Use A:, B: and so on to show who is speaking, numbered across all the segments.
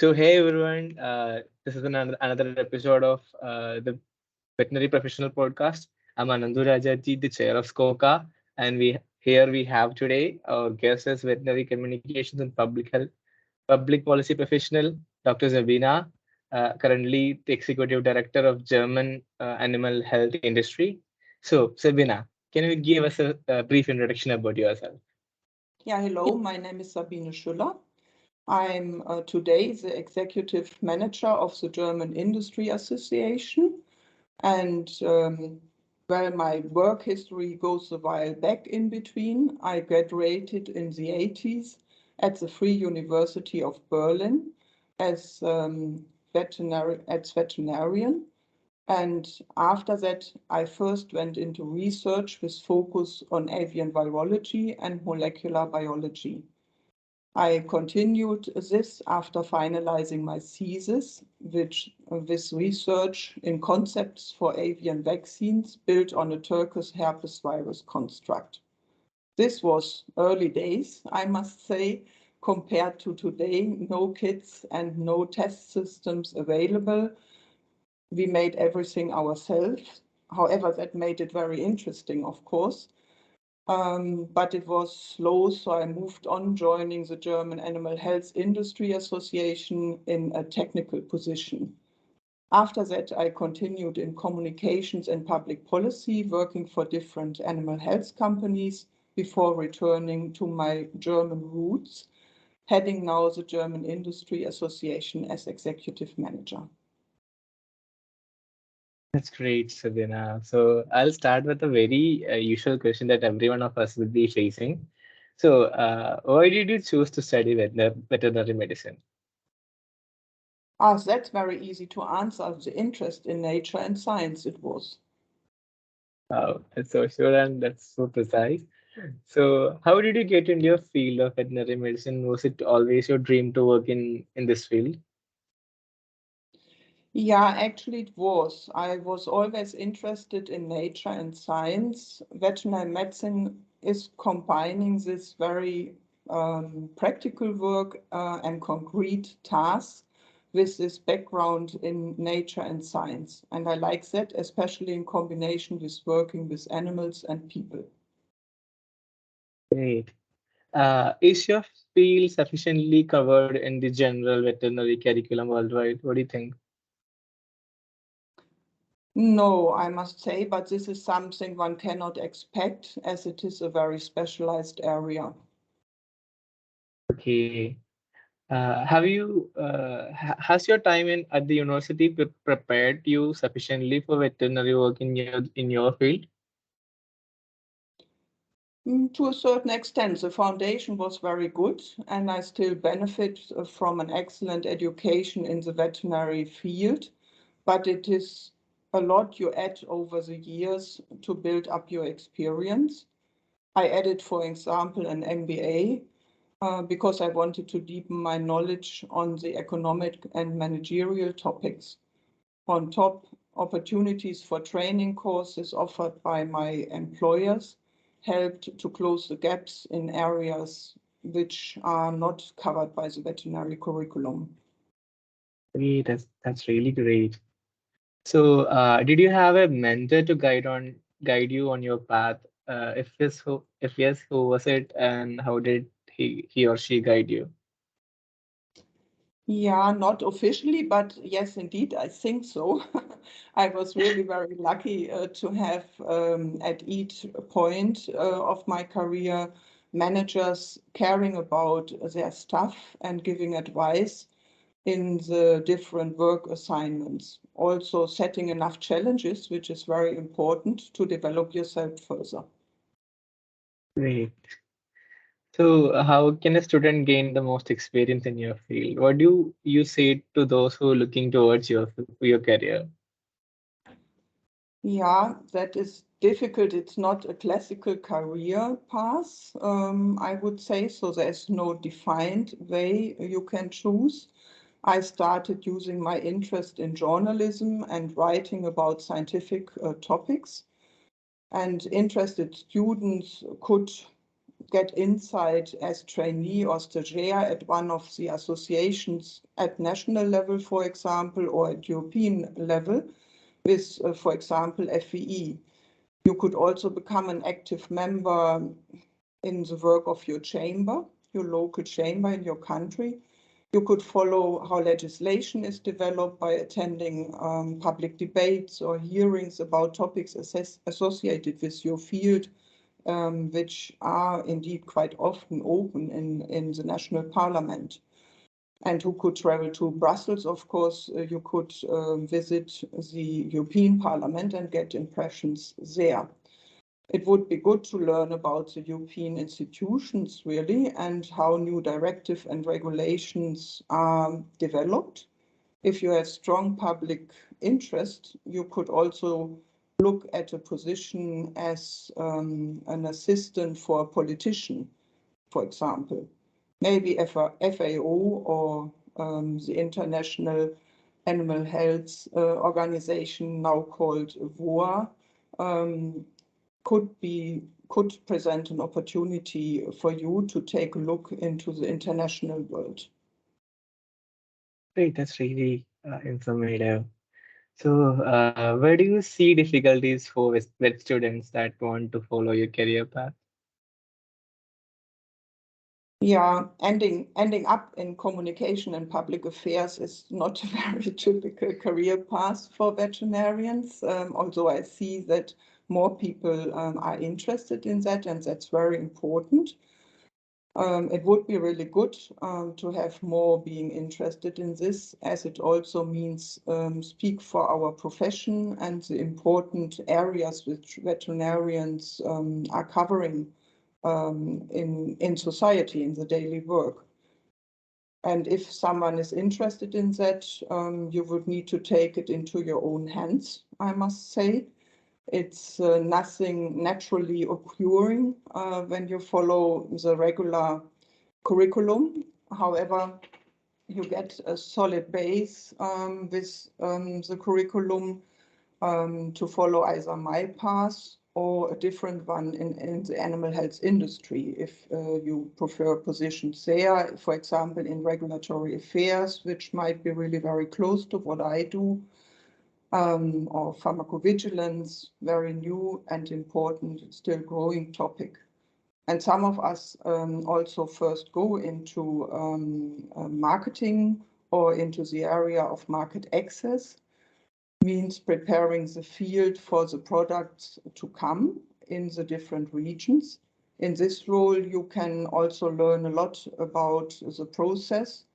A: Hey everyone, this is another episode of the Veterinary Professional Podcast. I'm Anandu Rajaji, the chair of SCOCA, and we have today our guest as veterinary communications and public policy professional, Dr. Sabina, currently the executive director of German animal health industry. So Sabina, can you give us a brief introduction about yourself?
B: Yeah, hello, my name is Sabine Schüller. I'm today the executive manager of the German Industry Association. And well, my work history goes a while back in between. I graduated in the 80s at the Free University of Berlin as veterinarian. And after that, I first went into research with focus on avian virology and molecular biology. I continued this after finalizing my thesis, which with research in concepts for avian vaccines built on a Turkish herpes virus construct. This was early days, I must say, compared to today, no kits and no test systems available. We made everything ourselves. However, that made it very interesting, of course. But it was slow, so I moved on, joining the German Animal Health Industry Association in a technical position. After that, I continued in communications and public policy, working for different animal health companies before returning to my German roots, heading now the German Industry Association as executive manager.
A: That's great, Sabina. So I'll start with a very usual question that every one of us will be facing. Why did you choose to study veterinary medicine?
B: That's very easy to answer. The interest in nature and science it was.
A: Wow, that's so sure and that's so precise. So, how did you get into your field of veterinary medicine? Was it always your dream to work in this field?
B: Yeah, actually it was. I was always interested in nature and science. Veterinary medicine is combining this very practical work and concrete tasks with this background in nature and science. And I like that, especially in combination with working with animals and people.
A: Great. Is your field sufficiently covered in the general veterinary curriculum worldwide? What do you think?
B: No, I must say, but this is something one cannot expect as it is a very specialized area.
A: Okay. Has your time at the university prepared you sufficiently for veterinary work in your field?
B: To a certain extent, the foundation was very good, and I still benefit from an excellent education in the veterinary field, but it is a lot you add over the years to build up your experience. I added, for example, an MBA because I wanted to deepen my knowledge on the economic and managerial topics. On top, opportunities for training courses offered by my employers helped to close the gaps in areas which are not covered by the veterinary curriculum.
A: Great, that's really great. So, did you have a mentor to guide you on your path? If yes, who was it, and how did he or she guide you?
B: Yeah, not officially, but yes, indeed, I think so. I was really very lucky to have at each point of my career managers caring about their staff and giving advice in the different work assignments. Also setting enough challenges, which is very important to develop yourself further.
A: Great. So, how can a student gain the most experience in your field? What do you say to those who are looking towards your career?
B: Yeah, that is difficult. It's not a classical career path, I would say. So there's no defined way you can choose. I started using my interest in journalism and writing about scientific topics. And interested students could get insight as trainee or stagiaire at one of the associations at national level, for example, or at European level with, for example, FVE. You could also become an active member in the work of your chamber, your local chamber in your country. You could follow how legislation is developed by attending public debates or hearings about topics associated with your field, which are indeed quite often open in the national parliament. And who could travel to Brussels, of course, you could visit the European Parliament and get impressions there. It would be good to learn about the European institutions, really, and how new directives and regulations are developed. If you have strong public interest, you could also look at a position as an assistant for a politician, for example. Maybe FAO or the International Animal Health Organization, now called VOA, could present an opportunity for you to take a look into the international world.
A: Great, that's really informative. So, where do you see difficulties for vet students that want to follow your career path?
B: Yeah, ending up in communication and public affairs is not a very typical career path for veterinarians, although I see that more people are interested in that, and that's very important. It would be really good to have more being interested in this, as it also means speak for our profession and the important areas which veterinarians are covering in society, in the daily work. And if someone is interested in that, you would need to take it into your own hands, I must say. It's nothing naturally occurring when you follow the regular curriculum. However, you get a solid base with the curriculum to follow either my path or a different one in the animal health industry, if you prefer positions there, for example, in regulatory affairs, which might be really very close to what I do, or pharmacovigilance, very new and important, still growing topic. And some of us also first go into marketing or into the area of market access, means preparing the field for the products to come in the different regions. In this role, you can also learn a lot about the process,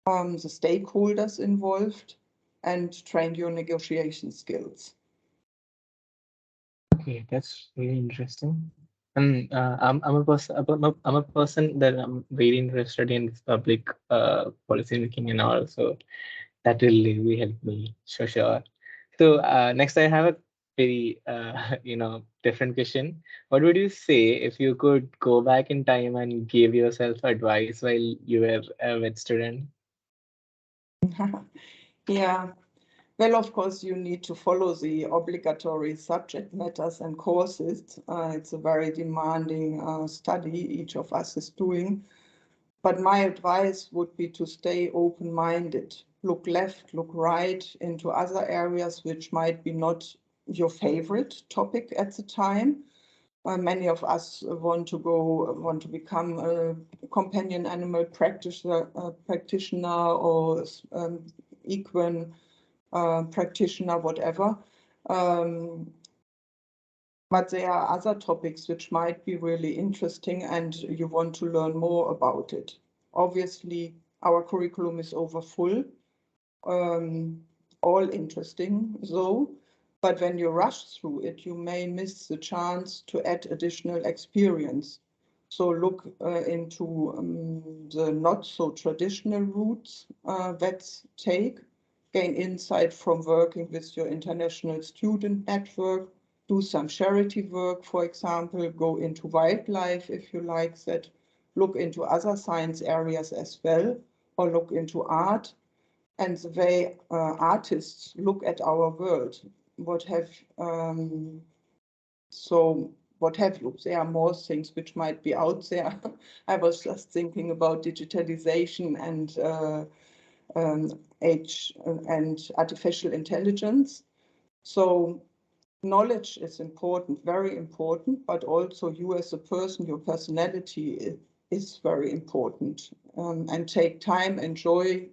B: the stakeholders involved, and train your negotiation skills.
A: Okay, that's really interesting. And I'm a person. I'm a person that I'm very interested in public policy making and all. So that will really help me, sure. So next, I have a very different question. What would you say if you could go back in time and give yourself advice while you were a vet student?
B: Yeah, well, of course, you need to follow the obligatory subject matters and courses. It's a very demanding study each of us is doing. But my advice would be to stay open-minded. Look left, look right into other areas which might be not your favorite topic at the time. Many of us want to become a companion animal practitioner or equine practitioner, whatever. But there are other topics which might be really interesting and you want to learn more about it. Obviously, our curriculum is overfull, all interesting though, but when you rush through it, you may miss the chance to add additional experience. So look into the not so traditional routes vets take, gain insight from working with your international student network, do some charity work, for example, go into wildlife if you like that, look into other science areas as well, or look into art and the way artists look at our world. So what have you. There are more things which might be out there. I was just thinking about digitalization and artificial intelligence. So knowledge is important, very important, but also you as a person, your personality is very important. And take time, enjoy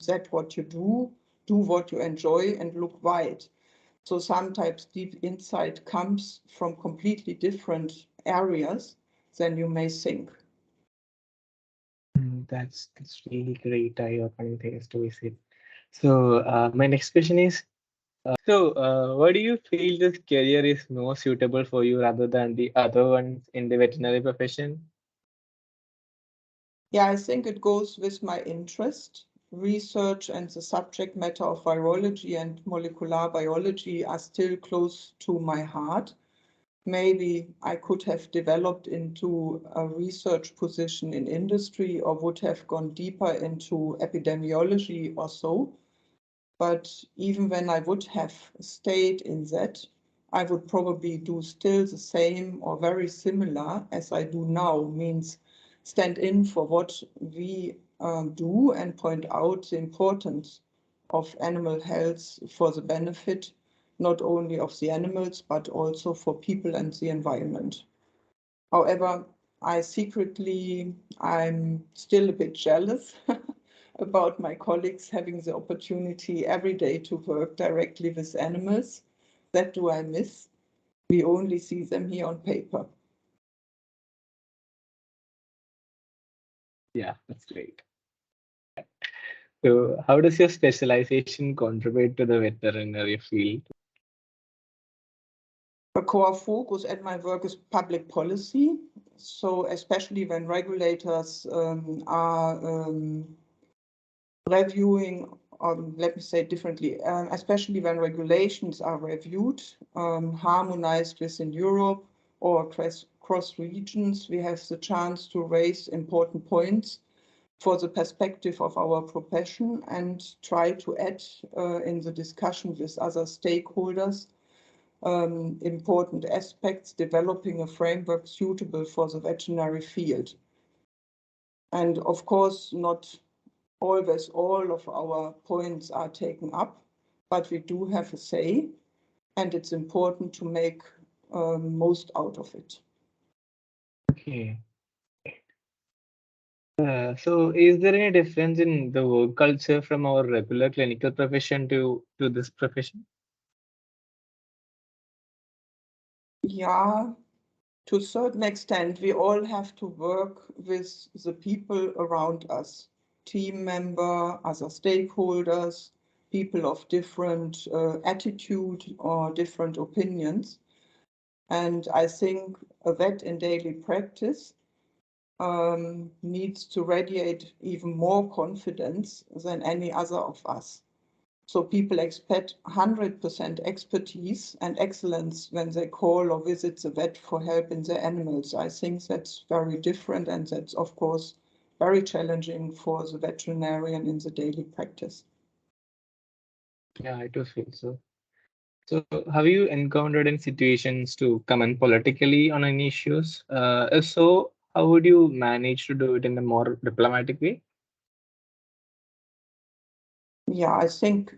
B: that what you do what you enjoy, and look wide. So sometimes deep insight comes from completely different areas than you may think.
A: That's really great. Opening things to visit. So my next question is, why do you feel this career is more suitable for you rather than the other ones in the veterinary profession?
B: Yeah, I think it goes with my interest. Research and the subject matter of virology and molecular biology are still close to my heart. Maybe I could have developed into a research position in industry or would have gone deeper into epidemiology or so. But even when I would have stayed in that, I would probably do still the same or very similar as I do now, means stand in for what we do and point out the importance of animal health for the benefit not only of the animals, but also for people and the environment. However, I'm still a bit jealous about my colleagues having the opportunity every day to work directly with animals. That do I miss. We only see them here on paper.
A: Yeah, that's great. So, how does your specialization contribute to the veterinary field?
B: The core focus at my work is public policy. So especially when regulators are reviewing, let me say it differently, especially when regulations are reviewed, harmonized within Europe or cross regions, we have the chance to raise important points for the perspective of our profession and try to add in the discussion with other stakeholders important aspects, developing a framework suitable for the veterinary field. And of course, not always all of our points are taken up, but we do have a say, and it's important to make most out of it.
A: Okay. So, is there any difference in the work culture from our regular clinical profession to this profession?
B: Yeah, to a certain extent, we all have to work with the people around us, team member, other stakeholders, people of different attitude or different opinions. And I think a vet in daily practice needs to radiate even more confidence than any other of us. So people expect 100% expertise and excellence when they call or visit the vet for help in their animals. I think that's very different, and that's of course very challenging for the veterinarian in the daily practice.
A: Yeah, I do feel so. So, have you encountered any situations to comment politically on any issues? If so, how would you manage to do it in a more diplomatic way?
B: Yeah, I think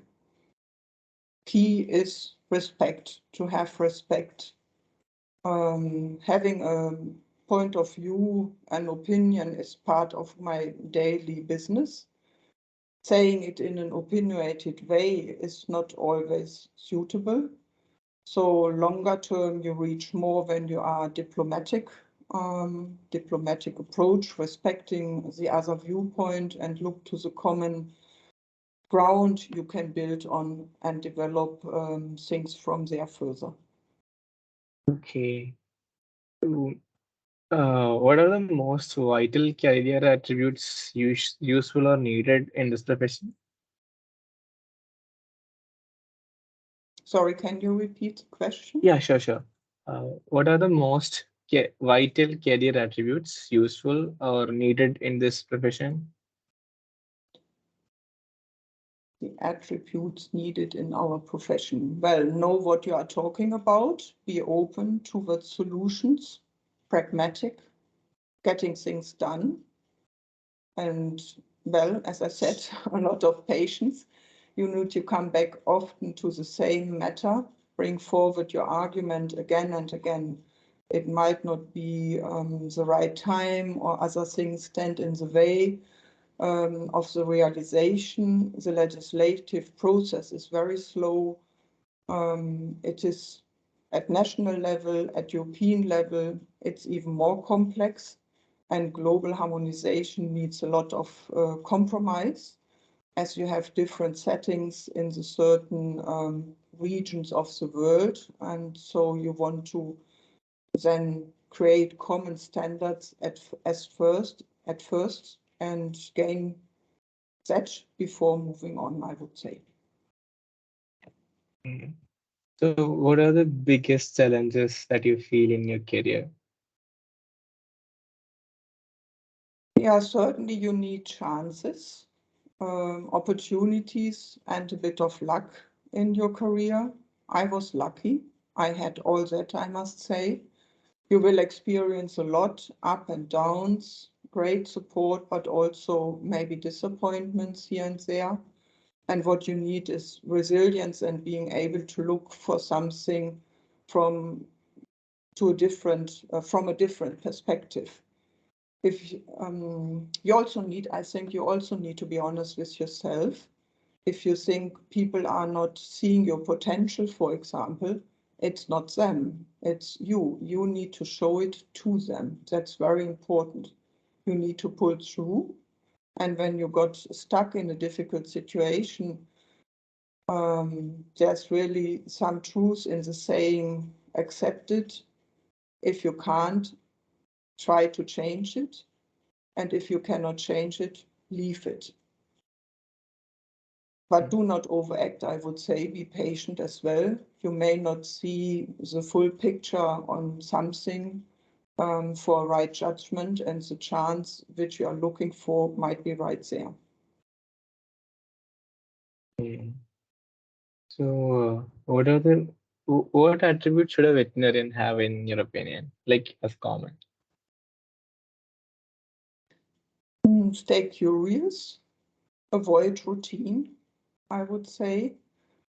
B: key is respect, to have respect. Having a point of view, an opinion is part of my daily business. Saying it in an opinionated way is not always suitable. So longer term, you reach more when you are diplomatic approach, respecting the other viewpoint and look to the common ground you can build on and develop things from there further.
A: Okay. So, what are the most vital career attributes useful or needed in this profession?
B: Sorry, can you repeat the question?
A: Yeah, sure. What are the most vital career attributes useful or needed in this profession?
B: The attributes needed in our profession. Well, know what you are talking about, be open towards solutions, pragmatic, getting things done, and, well, as I said, a lot of patience. You need to come back often to the same matter, bring forward your argument again and again. It might not be the right time, or other things stand in the way of the realization. The legislative process is very slow. It is at national level, at European level, it's even more complex, and global harmonization needs a lot of compromise, as you have different settings in the certain regions of the world, and so you want to then create common standards at first, and gain that before moving on, I would say.
A: Mm. So, what are the biggest challenges that you feel in your career?
B: Yeah, certainly you need chances, opportunities, and a bit of luck in your career. I was lucky. I had all that, I must say. You will experience a lot, up and downs, great support, but also maybe disappointments here and there. And what you need is resilience and being able to look for something from a different perspective. If you also need, I think you also need to be honest with yourself. If you think people are not seeing your potential, for example, it's not them, it's you. You need to show it to them. That's very important. You need to pull through. And when you got stuck in a difficult situation, there's really some truth in the saying, accept it. If you can't, try to change it. And if you cannot change it, leave it. But do not overact, I would say. Be patient as well. You may not see the full picture on something for a right judgment, and the chance which you are looking for might be right there.
A: Mm. So, what attributes should a veterinarian have in your opinion, like as common?
B: Stay curious, avoid routine, I would say.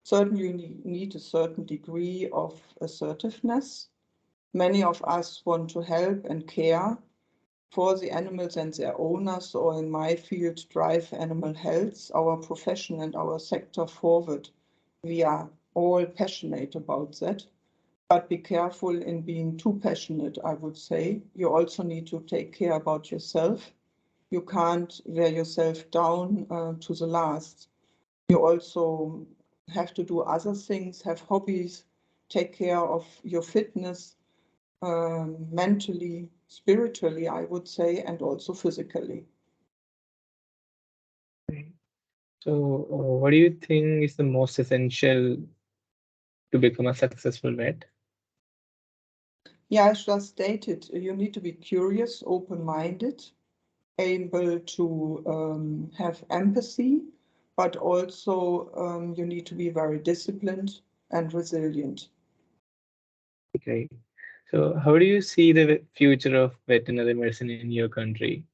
B: Certainly, you need a certain degree of assertiveness. Many of us want to help and care for the animals and their owners, or in my field, drive animal health, our profession and our sector forward. We are all passionate about that, but be careful in being too passionate, I would say. You also need to take care about yourself. You can't wear yourself down to the last. You also have to do other things, have hobbies, take care of your fitness, mentally, spiritually, I would say, and also physically.
A: Mm. So, what do you think is the most essential to become a successful vet?
B: Yeah, I just stated, you need to be curious, open-minded, able to have empathy, but also you need to be very disciplined and resilient.
A: Okay. So, how do you see the future of veterinary medicine in your country?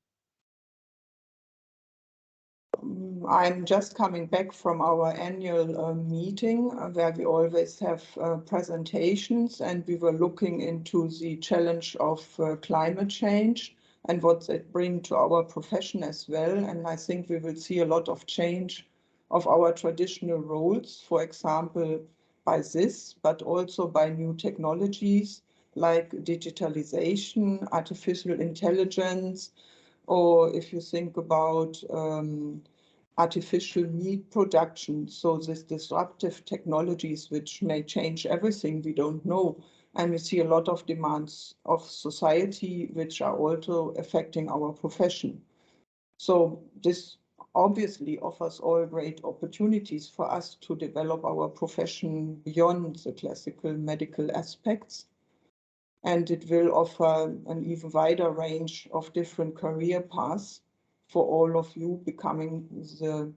B: I'm just coming back from our annual meeting where we always have presentations, and we were looking into the challenge of climate change and what that brings to our profession as well. And I think we will see a lot of change of our traditional roles, for example, by this, but also by new technologies like digitalization, artificial intelligence, or if you think about artificial meat production. So these disruptive technologies, which may change everything, we don't know. And we see a lot of demands of society, which are also affecting our profession. So this obviously offers all great opportunities for us to develop our profession beyond the classical medical aspects. And it will offer an even wider range of different career paths for all of you, becoming the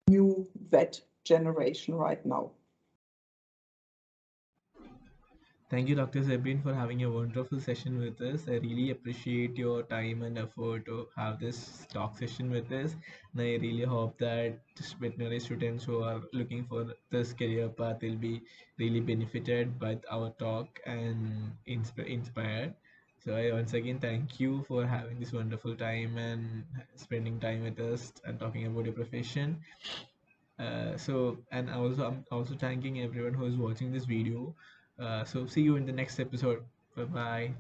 B: new vet generation right now.
C: Thank you, Dr. Sabine, for having a wonderful session with us. I really appreciate your time and effort to have this talk session with us. And I really hope that veterinary students who are looking for this career path will be really benefited by our talk and inspired. So I once again thank you for having this wonderful time and spending time with us and talking about your profession. And also I'm also thanking everyone who is watching this video. So see you in the next episode. Bye bye.